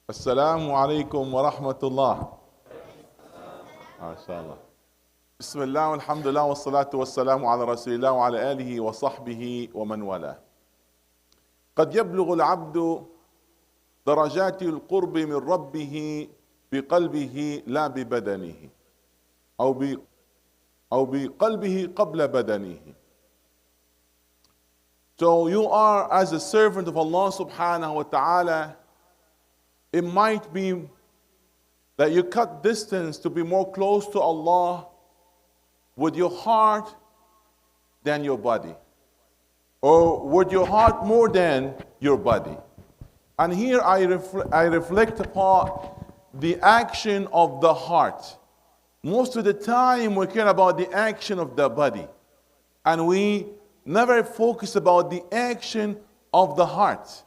Assalamu alaikum wa rahmatullah. MashaAllah. Bismillah, alhamdulillah, wa salatu wa salamu ala rasulillah wa ala alihi wa sahbihi wa man wala. قد يبلغ العبد درجات القرب من ربه بقلبه لا ببدنه أو بقلبه قبل بدنه. So you are, as a servant of Allah subhanahu wa ta'ala, it might be that you cut distance to be more close to Allah with your heart than your body, or with your heart more than your body. And here I reflect upon the action of the heart. Most of the time we care about the action of the body, and we never focus about the action of the heart.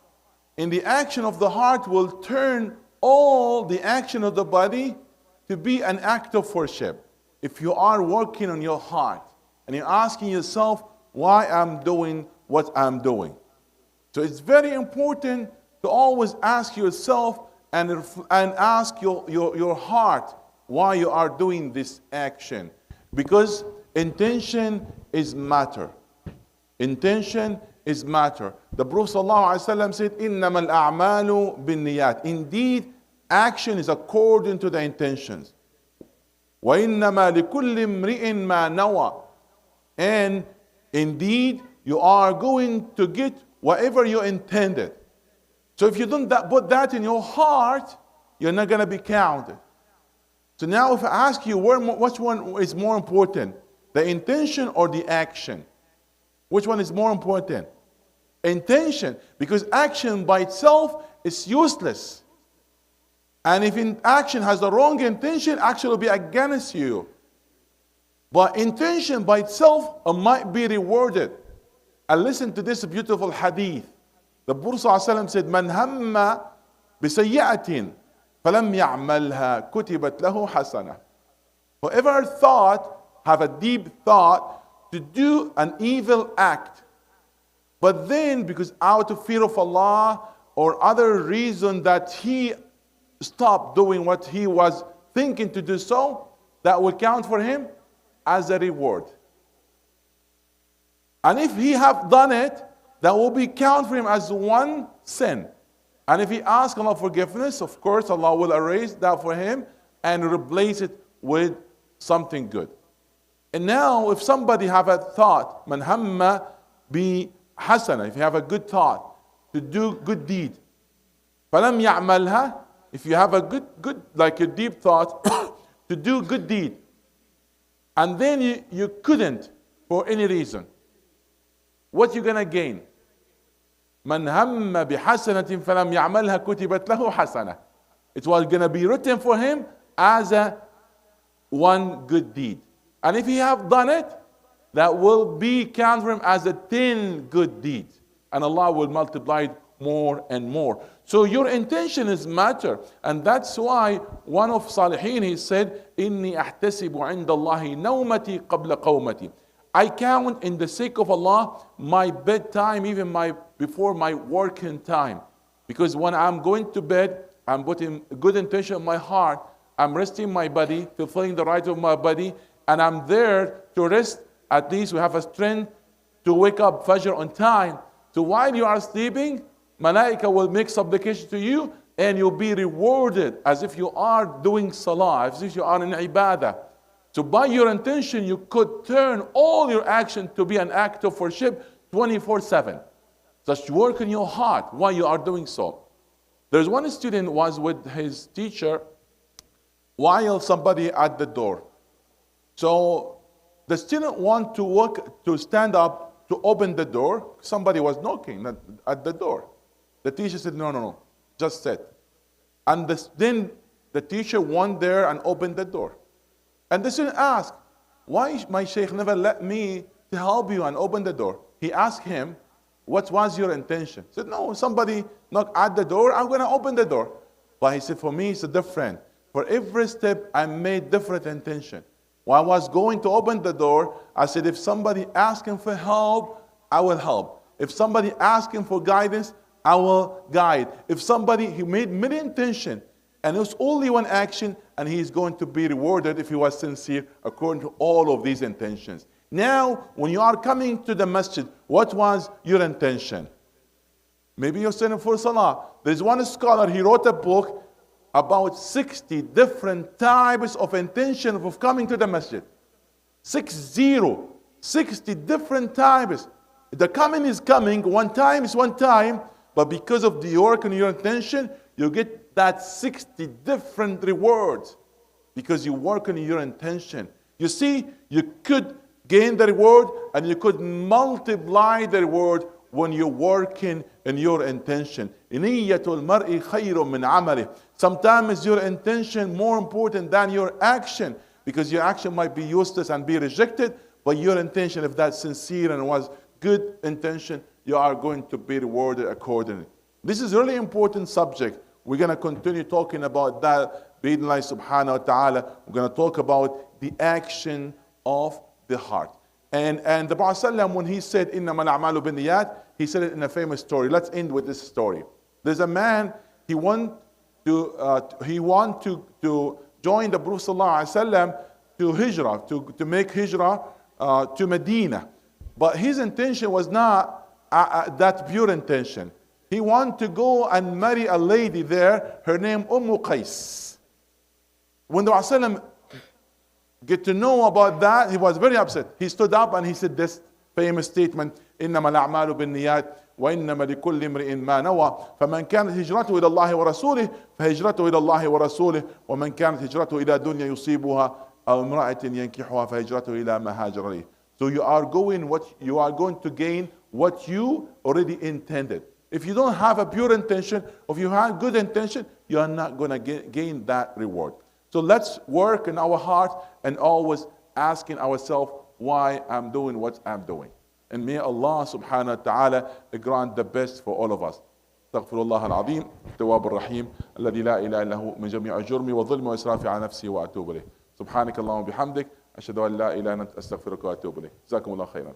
And the action of the heart will turn all the action of the body to be an act of worship. If you are working on your heart and you're asking yourself why I'm doing what I'm doing. So it's very important to always ask yourself and ask your heart why you are doing this action. Because intention is matter. Intention is matter. The Prophet ﷺ said, إِنَّمَا الْأَعْمَالُ بِالنِّيَّاتِ. Indeed, action is according to the intentions. وَإِنَّمَا لِكُلِّ امْرِئٍ مَا نَوَى. And indeed, you are going to get whatever you intended. So if you don't put that in your heart, you're not going to be counted. So now if I ask you, which one is more important? The intention or the action? Which one is more important? Intention, because action by itself is useless. And if action has the wrong intention, action will be against you. But intention by itself might be rewarded. And listen to this beautiful hadith. The Prophet ﷺ said, "Man hamma bisayyatin falam ya'malha kutibat lahu hasana." Whoever have a deep thought to do an evil act, but then because out of fear of Allah or other reason that he stopped doing what he was thinking to do, so that will count for him as a reward. And if he have done it, that will be count for him as one sin. And if he asks Allah forgiveness, of course Allah will erase that for him and replace it with something good. And now if somebody have a thought, man hamma bi hasana, if you have a good thought to do good deed, falam ya'malha, if you have a good like a deep thought to do good deed, and then you couldn't for any reason, what you gonna gain? Man hamma bi hasanatin falam ya'malha kutibat lahu hasana. It was gonna be written for him as one good deed. And if he have done it, that will be counted for him as 10 good deeds. And Allah will multiply it more and more. So your intention is matter. And that's why one of Salihin, he said, إِنِّي أَحْتَسِبُ عِنْدَ اللَّهِ نَوْمَتِي قَبْلَ قَوْمَتِي. I count in the sake of Allah my bedtime, even before my working time. Because when I'm going to bed, I'm putting good intention in my heart. I'm resting my body, fulfilling the right of my body. And I'm there to rest. At least we have a strength to wake up Fajr on time. So while you are sleeping, Malaika will make supplication to you and you'll be rewarded as if you are doing salah, as if you are in ibadah. So by your intention, you could turn all your action to be an act of worship 24/7. Just work in your heart while you are doing so. There's one student was with his teacher while somebody at the door. So the student want to stand up to open the door. Somebody was knocking at the door. The teacher said, no, just sit. And then the teacher went there and opened the door. And the student asked, why my Sheikh never let me to help you and open the door? He asked him, what was your intention? He said, no, somebody knocked at the door, I'm going to open the door. But he said, for me, it's different. For every step, I made different intention. When I was going to open the door, I said, if somebody asking for help, I will help. If somebody asking for guidance, our guide. If somebody, he made many intention, and it was only one action, and he is going to be rewarded if he was sincere according to all of these intentions. Now, when you are coming to the masjid, what was your intention? Maybe you're sitting for salah. There's one scholar, he wrote a book about 60 different types of intention of coming to the masjid. 60 different types. The coming is coming, one time is one time, but because of the work and your intention, you get that 60 different rewards because you work on your intention. You see, you could gain the reward and you could multiply the reward when you're working in your intention. Sometimes your intention more important than your action, because your action might be useless and be rejected, but your intention, if that's sincere and was good intention, you are going to be rewarded accordingly. This is a really important subject. We're going to continue talking about that. Bi-idhnillah subhanahu wa ta'ala. We're going to talk about the action of the heart. And the Prophet ﷺ, when he said, إِنَّمَا الْأَعْمَالُ بِالنِّيَّاتِ, he said it in a famous story. Let's end with this story. There's a man, he want to join the Prophet ﷺ to hijrah, to make hijrah to Medina. But his intention was not that pure intention. He wanted to go and marry a lady there, her name Qais. When the Prophet get to know about that, he was very upset. He stood up and he said this famous statement, إنما الأعمال بالنيات وإنما لكل امرئ ما نوى فمن كانت هجرته إلى الله ورسوله فهجرته إلى الله ورسوله ومن كانت هجرته إلى دنيا يصيبها أو امرأة ينكحها فهجرته إلى ما هاجر إليه. So you are going to gain what you already intended. If you don't have a pure intention, or if you have good intention, you are not going to gain that reward. So let's work in our heart and always asking ourselves why I'm doing what I'm doing. And may Allah subhanahu wa ta'ala grant the best for all of us. استغفر الله العظيم التواب الرحيم الذي لا اله الا هو من جميع جرمي وظلمي واسرافي على نفسي واتوب اليه. سبحانك اللهم وبحمدك اشهد ان لا اله الا انت استغفرك واتوب اليك. جزاكم الله خيرا.